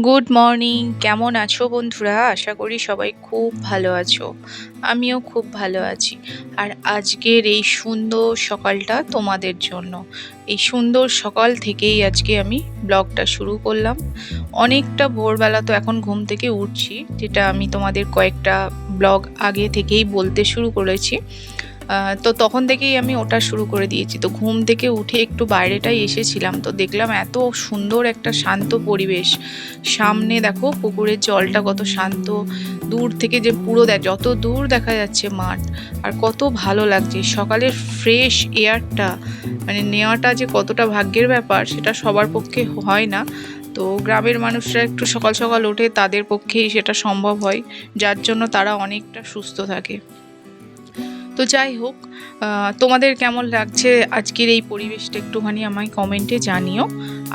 Good morning. কেমন আছো বন্ধুরা? আশা করি সবাই খুব ভালো আছো। আমিও খুব ভালো আছি। আর আজকের এই সুন্দর সকালটা তোমাদের জন্য। এই সুন্দর সকাল থেকেই আজকে আমি ব্লগটা শুরু করলাম। অনেকটা ভোরবেলা তো এখন ঘুম থেকে উঠছি, যেটা আমি তোমাদের কয়েকটা ব্লগ আগে থেকেই বলতে শুরু করেছি। তো তখন থেকেই আমি ওটা শুরু করে দিয়েছি। তো ঘুম থেকে উঠে একটু বাইরেটাই এসেছিলাম, তো দেখলাম এত সুন্দর একটা শান্ত পরিবেশ। সামনে দেখো পুকুরের জলটা কত শান্ত, দূর থেকে যে পুরো যত দূর দেখা যাচ্ছে মাঠ, আর কত ভালো লাগছে। সকালের ফ্রেশ এয়ারটা মানে নেওয়াটা যে কতটা ভাগ্যের ব্যাপার সেটা সবার পক্ষে হয় না। তো গ্রামের মানুষরা একটু সকাল সকাল ওঠে, তাদের পক্ষেই সেটা সম্ভব হয়, যার জন্য তারা অনেকটা সুস্থ থাকে। তো যাই হোক, তোমাদের কেমন লাগছে আজকের এই পরিবেশটা একটুখানি আমায় কমেন্টে জানিও।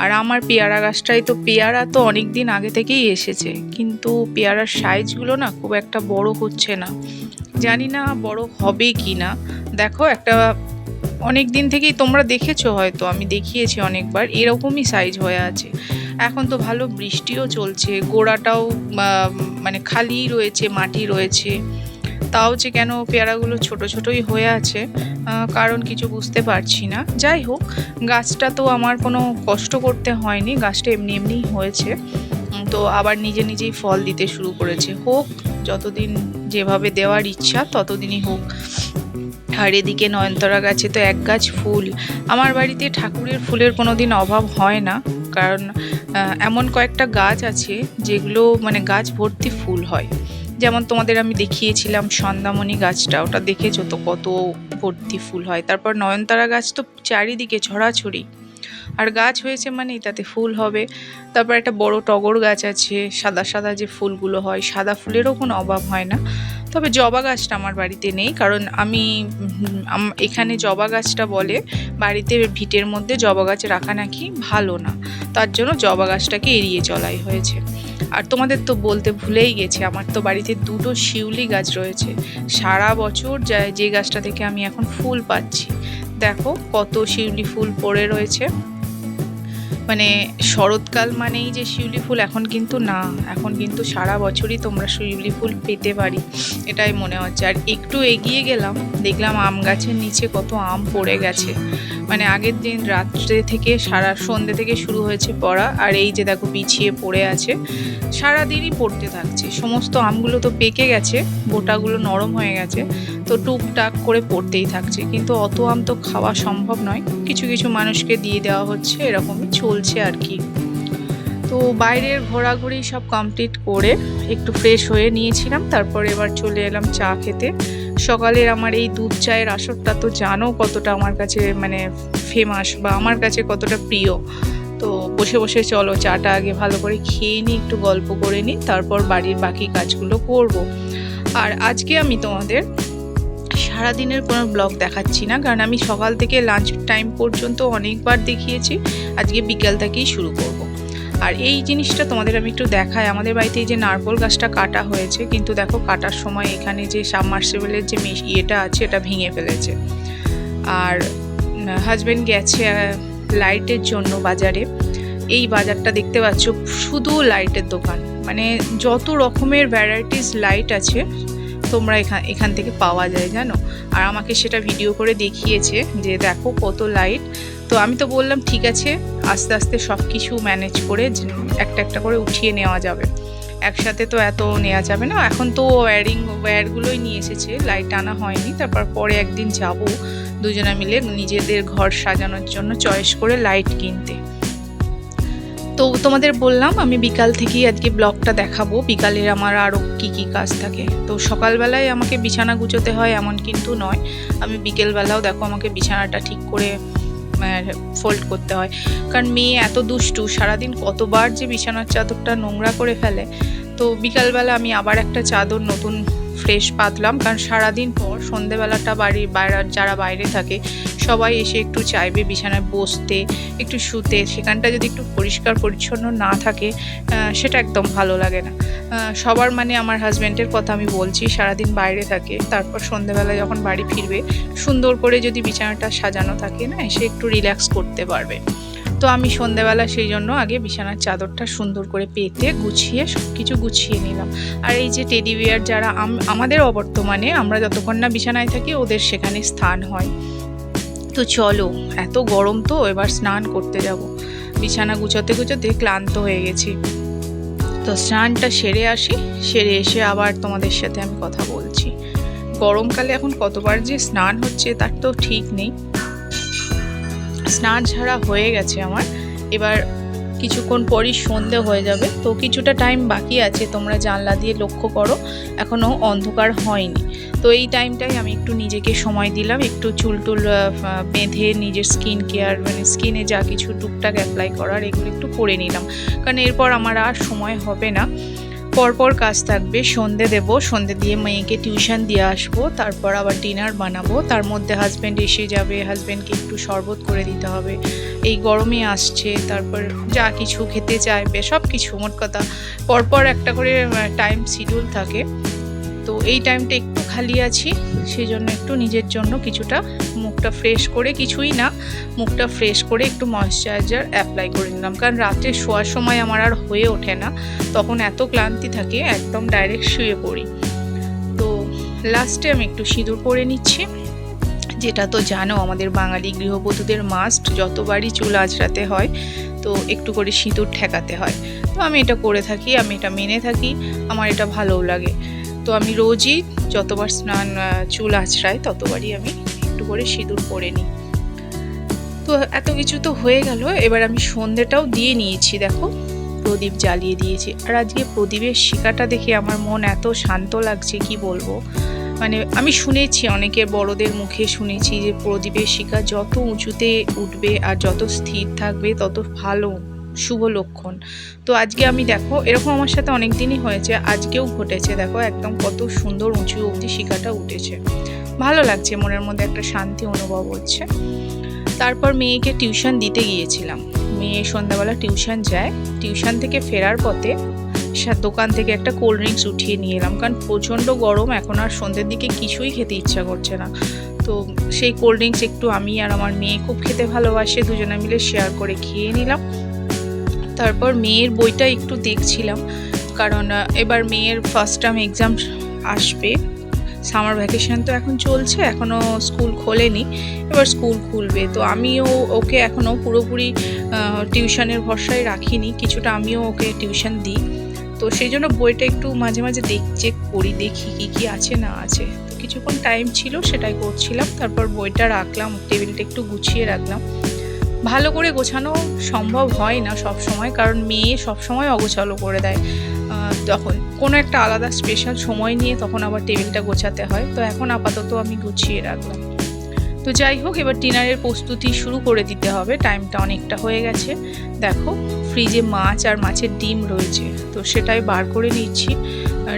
আর আমার পেয়ারা গাছটাই তো, পেয়ারা তো অনেক দিন আগে থেকেই এসেছে, কিন্তু পেয়ারার সাইজগুলো না খুব একটা বড় হচ্ছে না। জানি না বড় হবে কি না। দেখো একটা অনেক দিন থেকেই তোমরা দেখেছো, হয়তো আমি দেখিয়েছি অনেকবার, এরকমই সাইজ হয়ে আছে। এখন তো ভালো বৃষ্টিও চলছে, গোড়াটাও মানে খালি রয়েছে, মাটি রয়েছে, তাও যে কেন পেয়ারাগুলো ছোট ছোটই হয়ে আছে, কারণ কিছু বুঝতে পারছি না। যাই হোক, গাছটা তো আমার কোনো কষ্ট করতে হয়নি, গাছটা এমনি এমনিই হয়েছে। তো আবার নিজে নিজেই ফল দিতে শুরু করেছে। হোক, যতদিন যেভাবে দেওয়ার ইচ্ছা ততদিনই হোক। আর এদিকে নয়নতারা গাছে তো এক গাছ ফুল। আমার বাড়িতে ঠাকুরের ফুলের কোনো দিন অভাব হয় না, কারণ এমন কয়েকটা গাছ আছে যেগুলো মানে গাছ ভর্তি ফুল হয়। যেমন তোমাদের আমি দেখিয়েছিলাম সন্ধ্যামণি গাছটা, ওটা দেখেছো তো কত ভর্তি ফুল হয়। তারপর নয়নতারা গাছ তো চারিদিকে ছড়াছড়ি, আর গাছ হয়েছে মানে তাতে ফুল হবে। তারপর একটা বড় টগর গাছ আছে, সাদা সাদা যে ফুলগুলো হয়, সাদা ফুলেরও কোনো অভাব হয় না। তবে জবা গাছটা আমার বাড়িতে নেই, কারণ আমি এখানে জবা গাছটা বলে বাড়িতে ভিটের মধ্যে জবা গাছ রাখা নাকি ভালো না, তার জন্য জবা গাছটাকে এড়িয়ে চলাই হয়েছে। আর তোমাদের তো বলতে ভুলেই গেছি, আমার তো বাড়িতে দুটো শিউলি গাছ রয়েছে। সারা বছর যায় যে গাছটা থেকে আমি এখন ফুল পাচ্ছি। দেখো কত শিউলি ফুল পড়ে রয়েছে। মানে শরৎকাল মানেই যে শিউলি ফুল এখন কিন্তু না, এখন কিন্তু সারা বছরই তোমরা শিউলি ফুল পেতে পারি, এটাই মনে হচ্ছে। আর একটু এগিয়ে গেলাম, দেখলাম আম গাছের নিচে কত আম পড়ে গেছে। মানে আগের দিন রাত্রে থেকে সারা সন্ধ্যে থেকে শুরু হয়েছে পড়া, আর এই যে দেখো বিছিয়ে পড়ে আছে, সারাদিনই পড়তে থাকছে। সমস্ত আমগুলো তো পেকে গেছে, বোটাগুলো নরম হয়ে গেছে, তো টুকটাক করে পড়তেই থাকছে। কিন্তু অত আম তো খাওয়া সম্ভব নয়, কিছু কিছু মানুষকে দিয়ে দেওয়া হচ্ছে, এরকমই চলছে আর কি। তো বাইরের ঘোরাঘুরি সব কমপ্লিট করে একটু ফ্রেশ হয়ে নিয়েছিলাম, তারপর এবার চলে এলাম চা খেতে। সকালের আমার এই দুধ চায়ের আসরটা তো জানো কতটা আমার কাছে মানে ফেমাস, বা আমার কাছে কতটা প্রিয়। তো বসে বসে চলো চাটা আগে ভালো করে খেয়ে নিই, একটু গল্প করে নিই, তারপর বাড়ির বাকি কাজগুলো করব। আর আজকে আমি তোমাদের সারাদিনের কোনো ব্লগ দেখাচ্ছি না, কারণ আমি সকাল থেকে লাঞ্চ টাইম পর্যন্ত অনেকবার দেখিয়েছি, আজকে বিকেল থেকেই শুরু করব। আর এই জিনিসটা তোমাদের আমি একটু দেখাই। আমাদের বাড়িতে এই যে নারকেল গাছটা কাটা হয়েছে, কিন্তু দেখো কাটার সময় এখানে যে সাবমার্সিবলের যে ইয়েটা আছে এটা ভেঙে ফেলেছে। আর হাজব্যান্ড গেছে লাইটের জন্য বাজারে। এই বাজারটা দেখতে পাচ্ছ শুধু লাইটের দোকান, মানে যত রকমের ভ্যারাইটিস লাইট আছে তোমরা এখান থেকে পাওয়া যায় জানো। আর আমাকে সেটা ভিডিও করে দেখিয়েছে যে দেখো কত লাইট। তো আমি তো বললাম ঠিক আছে, আস্তে আস্তে সব কিছু ম্যানেজ করে একটা একটা করে উঠিয়ে নেওয়া যাবে, একসাথে তো এত নেওয়া যাবে না। এখন তো ওয়্যারগুলোই নিয়ে এসেছে, লাইট আনা হয়নি। তারপর পরে একদিন যাব দুজনে মিলে নিজেদের ঘর সাজানোর জন্য চয়েস করে লাইট কিনতে। তো তোমাদের বললাম আমি বিকাল থেকেই আজকে ব্লগটা দেখাবো, বিকালের আমার আরও কি কি কাজ থাকে। তো সকালবেলায় আমাকে বিছানা গুছোতে হয় এমন কিন্তু নয়, আমি বিকেলবেলাও দেখো আমাকে বিছানাটা ঠিক করে ফোল্ড করতে হয়, কারণ মেয়ে এত দুষ্টু, সারাদিন কতবার যে বিছানার চাদরটা নোংরা করে ফেলে। তো বিকালবেলা আমি আবার একটা চাদর নতুন ফ্রেশ পাতলাম, কারণ সারাদিন পর সন্ধেবেলাটা বাইরে যারা বাইরে থাকে সবাই এসে একটু চাইবে বিছানায় বসতে, একটু শুতে। সেখানটা যদি একটু পরিষ্কার পরিচ্ছন্ন না থাকে সেটা একদম ভালো লাগে না। সবার মানে আমার হাজব্যান্ডের কথা আমি বলছি, সারাদিন বাইরে থাকে, তারপর সন্ধেবেলায় যখন বাড়ি ফিরবে সুন্দর করে যদি বিছানাটা সাজানো থাকে না, এসে একটু রিল্যাক্স করতে পারবে। তো আমি সন্ধেবেলা সেই জন্য আগে বিছানার চাদরটা সুন্দর করে পেতে গুছিয়ে সব কিছু গুছিয়ে নিলাম। আর এই যে টেডি বিয়ার যারা আমাদের অবর্তমানে আমরা যতক্ষণ না বিছানায় থাকি ওদের সেখানে স্থান হয়। তো চলো, এত গরম তো এবার স্নান করতে যাব। বিছানা গুছোতে গুছোতে ক্লান্ত হয়ে গেছি, তো স্নানটা সেরে আসি, সেরে এসে আবার তোমাদের সাথে আমি কথা বলছি। গরমকালে এখন কতবার যে স্নান হচ্ছে তার তো ঠিক নেই। স্নান ছাড়া হয়ে গেছে আমার, এবার কিছুক্ষণ পরই সন্ধে হয়ে যাবে, তো কিছুটা টাইম বাকি আছে। তোমরা জানলা দিয়ে লক্ষ্য করো এখনো অন্ধকার হয়নি। তো এই টাইমটাই আমি একটু নিজেকে সময় দিলাম, একটু চুল টুল বেঁধে নিজের স্কিন কেয়ার মানে স্কিনে যা কিছু টুকটাক অ্যাপ্লাই করার এগুলো একটু করে নিলাম, কারণ এরপর আমার আর সময় হবে না, পরপর কাজ থাকবে। সন্ধে দেবো, সন্ধে দিয়ে মেয়েকে টিউশন দিয়ে আসবো, তারপর আবার ডিনার বানাবো, তার মধ্যে হাজব্যান্ড এসে যাবে, হাজব্যান্ডকে একটু শরবত করে দিতে হবে, এই গরমে আসছে, তারপর যা কিছু খেতে চাইবে সব কিছু, মোট কথা পরপর একটা করে টাইম শিডিউল থাকে। তো এই টাইমটা একটু খালি আছি, সেই জন্য একটু নিজের জন্য কিছুটা মুখটা ফ্রেশ করে, কিছুই না মুখটা ফ্রেশ করে একটু ময়েশ্চারাইজার অ্যাপ্লাই করে নিলাম, কারণ রাত্রে শোয়ার সময় আমার আর হয়ে ওঠে না, তখন এত ক্লান্তি থাকে একদম ডাইরেক্ট শুয়ে পড়ি। তো লাস্টে আমি একটু সিঁদুর পরে নিচ্ছি, যেটা তো জানো আমাদের বাঙালি গৃহবধূদের মাস্ট, যতবারই চুল আঁচড়াতে হয় তো একটু করে সিঁদুর ঠেকাতে হয়। তো আমি এটা করে থাকি, আমি এটা মেনে থাকি, আমার এটা ভালোও লাগে। তো আমি রোজই যতবার চুল আঁচড়াই ততবারই আমি একটু করে সিঁদুর পরে নিই। তো এত কিছু তো হয়ে গেল, এবার আমি সন্ধেটাও দিয়ে নিয়েছি, দেখো প্রদীপ জ্বালিয়ে দিয়েছি। আর আজকে প্রদীপের শিখাটা দেখে আমার মন এত শান্ত লাগছে কি বলবো। মানে আমি শুনেছি অনেকের বড়দের মুখে শুনেছি যে প্রদীপের শিখা যত উঁচুতে উঠবে আর যত স্থির থাকবে তত ভালো, শুভ লক্ষণ। তো আজকে আমি দেখো এরকম আমার সাথে অনেক দিনই হয়েছে, আজকেও ঘটেছে, দেখো একদম কত সুন্দর উঁচু অবধি শিখাটা উঠেছে, ভালো লাগছে, মনের মধ্যে একটা শান্তি অনুভব হচ্ছে। তারপর মেয়েকে টিউশন দিতে গিয়েছিলাম, মেয়ে সন্ধ্যাবেলা টিউশন যায়, টিউশন থেকে ফেরার পথে দোকান থেকে একটা কোল্ড ড্রিঙ্কস উঠিয়ে নিয়ে এলাম, কারণ প্রচণ্ড গরম, এখন আর সন্ধ্যের দিকে কিছুই খেতে ইচ্ছা করছে না। তো সেই কোল্ড ড্রিঙ্কস একটু আমি আর আমার মেয়ে খুব খেতে ভালোবাসে, দুজনে মিলে শেয়ার করে খেয়ে নিলাম। তারপর মেয়ের বইটা একটু দেখছিলাম, কারণ এবার মেয়ের ফার্স্ট টার্ম এক্সাম আসবে, সামার ভ্যাকেশন তো এখন চলছে, এখনও স্কুল খোলেনি, এবার স্কুল খুলবে। তো আমিও ওকে এখনও পুরোপুরি টিউশনের ভরসায় রাখিনি, কিছুটা আমিও ওকে টিউশন দিই, তো সেই জন্য বইটা একটু মাঝে মাঝে চেক করি, দেখি কী কী আছে না আছে। তো কিছুক্ষণ টাইম ছিল সেটাই করছিলাম, তারপর বইটা রাখলাম, টেবিলটা একটু গুছিয়ে রাখলাম। ভালো করে গোছানো সম্ভব হয় না সব সময়, কারণ মেয়ে সব সময় অগোছালো করে দেয়, তখন কোনো একটা আলাদা স্পেশাল সময় নিয়ে তখন আবার টেবিলটা গোছাতে হয়। তো এখন আপাতত আমি গুছিয়ে রাখলাম। তো যাই হোক, এবার ডিনারের প্রস্তুতি শুরু করে দিতে হবে, টাইমটা অনেকটা হয়ে গেছে। দেখো ফ্রিজে মাছ আর মাছের ডিম রয়েছে, তো সেটাই বার করে নিচ্ছি।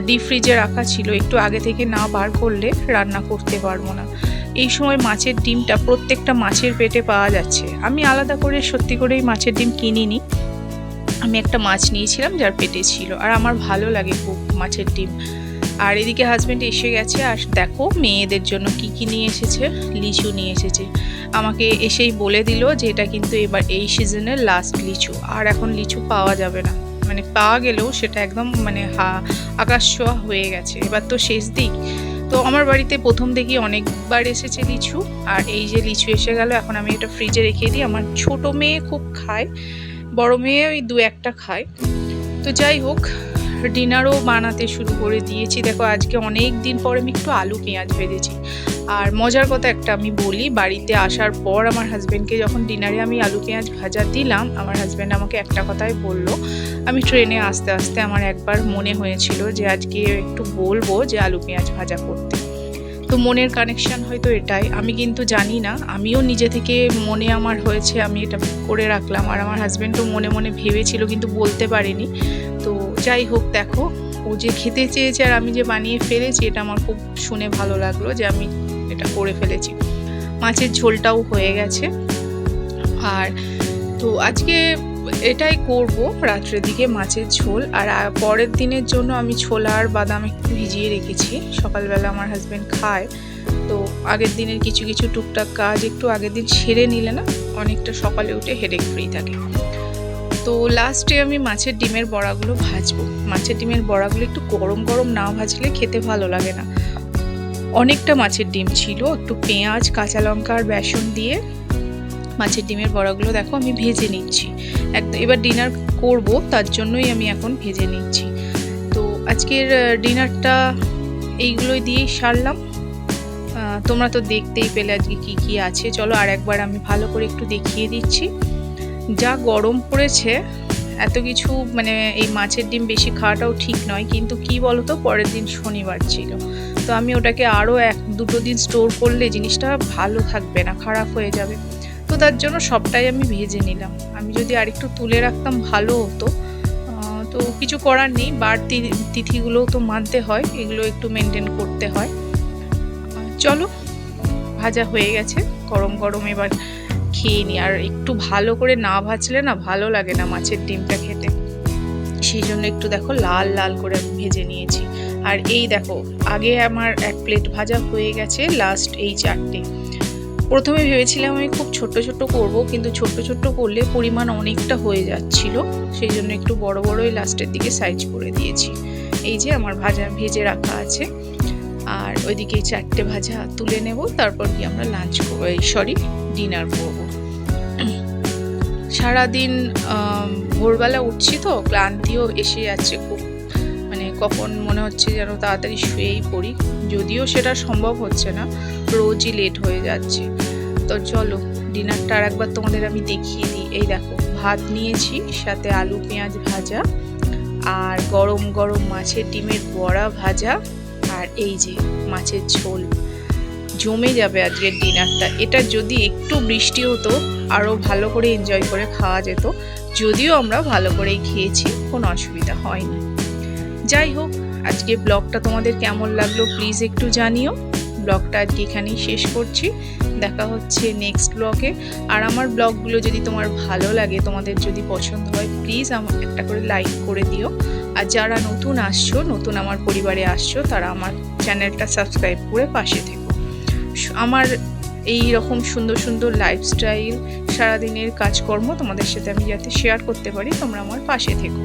ডিপ ফ্রিজে রাখা ছিল, একটু আগে থেকে না বার করলে রান্না করতে পারবো না। এই সময় মাছের ডিমটা প্রত্যেকটা মাছের পেটে পাওয়া যাচ্ছে, আমি আলাদা করে সত্যি করেই মাছের ডিম কিনিনি, আমি একটা মাছ নিয়েছিলাম যার পেটে ছিল, আর আমার ভালো লাগে খুব মাছের ডিম। আর এদিকে হাজব্যান্ড এসে গেছে, আর দেখো মেয়েদের জন্য কি কি নিয়ে এসেছে, লিচু নিয়ে এসেছে, আমাকে এসেই বলে দিল যে এটা কিন্তু এবার এই সিজনের লাস্ট লিচু, আর এখন লিচু পাওয়া যাবে না, মানে পাওয়া গেলেও সেটা একদম মানে আকাশ ছোঁয়া হয়ে গেছে, এবার তো শেষ দিক। তো আমার বাড়িতে প্রথম থেকে অনেকবার এসেছে লিচু, আর এই যে লিচু এসে গেল, এখন আমি এটা ফ্রিজে রেখে দিই। আমার ছোট মেয়ে খুব খায়, বড় মেয়ে ওই দু একটা খায়। তো যাই হোক, ডিনারও বানাতে শুরু করে দিয়েছি। দেখো আজকে অনেক দিন পরে আমি একটু আলু পেঁয়াজ ভেজেছি, আর মজার কথা একটা আমি বলি, বাড়িতে আসার পর আমার হাজব্যান্ডকে যখন ডিনারে আমি আলু পেঁয়াজ ভাজা দিলাম, আমার হাজব্যান্ড আমাকে একটা কথাই বললো, আমি ট্রেনে আস্তে আস্তে আমার একবার মনে হয়েছিল যে আজকে একটু বলবো যে আলু পেঁয়াজ ভাজা করতে। তো মনের কানেকশান হয়তো এটাই, আমি কিন্তু জানি না, আমিও নিজে থেকে মনে আমার হয়েছে আমি এটা করে রাখলাম, আর আমার হাজব্যান্ডও মনে মনে ভেবেছিল কিন্তু বলতে পারিনি। তো যাই হোক, দেখো ও যে খেতে চেয়েছে আর আমি যে বানিয়ে ফেলেছি, এটা আমার খুব শুনে ভালো লাগলো যে আমি এটা করে ফেলেছি। মাছের ঝোলটাও হয়ে গেছে, আর তো আজকে এটাই করব রাত্রের দিকে, মাছের ঝোল। আর পরের দিনের জন্য আমি ছোলা আর বাদাম একটু ভিজিয়ে রেখেছি, সকালবেলা আমার হাজব্যান্ড খায়, তো আগের দিনের কিছু কিছু টুকটাক কাজ একটু আগের দিন সেরে নিলে না অনেকটা সকালে উঠে হেডেক ফ্রি থাকে। তো লাস্টে আমি মাছের ডিমের বড়াগুলো ভাজবো। মাছের ডিমের বড়াগুলো একটু গরম গরম না ভাজলে খেতে ভালো লাগে না। অনেকটা মাছের ডিম ছিল, একটু পেঁয়াজ কাঁচা লঙ্কা আর বেসন দিয়ে মাছের ডিমের বড়াগুলো দেখো আমি ভেজে নিচ্ছি। একদম এবার ডিনার করব, তার জন্যই আমি এখন ভেজে নিচ্ছি। তো আজকের ডিনারটা এইগুলোই দিয়েই সারলাম। তোমরা তো দেখতেই পেলে আজকে কি কি আছে। চলো আর একবার আমি ভালো করে একটু দেখিয়ে দিচ্ছি। যা গরম পড়েছে, এত কিছু মানে এই মাছের ডিম বেশি খাওয়াটাও ঠিক নয়, কিন্তু কি বলতো পরের দিন শনিবার ছিল, তো আমি ওটাকে আরও 1-2 দিন স্টোর করলে জিনিসটা ভালো থাকবে না, খারাপ হয়ে যাবে। তো তার জন্য সবটাই আমি ভেজে নিলাম। আমি যদি আরেকটু তুলে রাখতাম ভালো হতো, তো কিছু করার নেই, বাড়তি তিথিগুলোও তো মানতে হয়, এগুলো একটু মেনটেন করতে হয়। চলো ভাজা হয়ে গেছে, গরম গরম এবার খেয়ে নিই। আর একটু ভালো করে না ভাজলে না ভালো লাগে না মাছের ডিমটা খেতে, সেই জন্য একটু দেখো লাল লাল করে ভেজে নিয়েছি। আর এই দেখো আগে আমার 1 প্লেট ভাজা হয়ে গেছে, লাস্ট এই 4টে। প্রথমে ভেবেছিলাম আমি খুব ছোট ছোট করব, কিন্তু ছোট ছোট করলে পরিমাণ অনেকটা হয়ে যাচ্ছিল, সেই জন্য একটু বড় বড়ই লাস্টের দিকে সাইজ করে দিয়েছি। এই যে আমার ভাজা ভেজে রাখা আছে, আর ওইদিকে 4টে ভাজা তুলে নেব, তারপর কি আমরা লাঞ্চ করবো, ডিনার করবো। সারাদিন ভোরবেলা উঠছি তো ক্লান্তিও এসে যাচ্ছে খুব, মানে কখন মনে হচ্ছে যেন তাড়াতাড়ি শুয়েই পড়ি, যদিও সেটা সম্ভব হচ্ছে না, রোজই লেট হয়ে যাচ্ছে। তো চলো ডিনারটা আর একবার তোমাদের আমি দেখিয়ে দিই। এই দেখো ভাত নিয়েছি, সাথে আলু পেঁয়াজ ভাজা, আর গরম গরম মাছের ডিমের বড়া ভাজা, আর এই যে মাছের ঝোল। জমে যাবে আজকের ডিনারটা। এটা যদি একটু বৃষ্টি হতো আরও ভালো করে এনজয় করে খাওয়া যেত, যদিও আমরা ভালো করেই খেয়েছি, কোনো অসুবিধা হয়নি। যাই হোক, আজকে ব্লগটা তোমাদের কেমন লাগলো প্লিজ একটু জানিও। ব্লগটা আজকে এখানেই শেষ করছি, দেখা হচ্ছে নেক্সট ব্লগে। আর আমার ব্লগগুলো যদি তোমার ভালো লাগে, তোমাদের যদি পছন্দ হয়, প্লিজ একটা করে লাইক করে দিও। আর যারা নতুন আসছো, নতুন আমার পরিবারে আসছো, তারা আমার চ্যানেলটা সাবস্ক্রাইব করে পাশে থেকো। আমার এই রকম সুন্দর সুন্দর লাইফস্টাইল, সারাদিনের কাজকর্ম তোমাদের সাথে আমি যাতে শেয়ার করতে পারি, তোমরা আমার পাশে থেকো।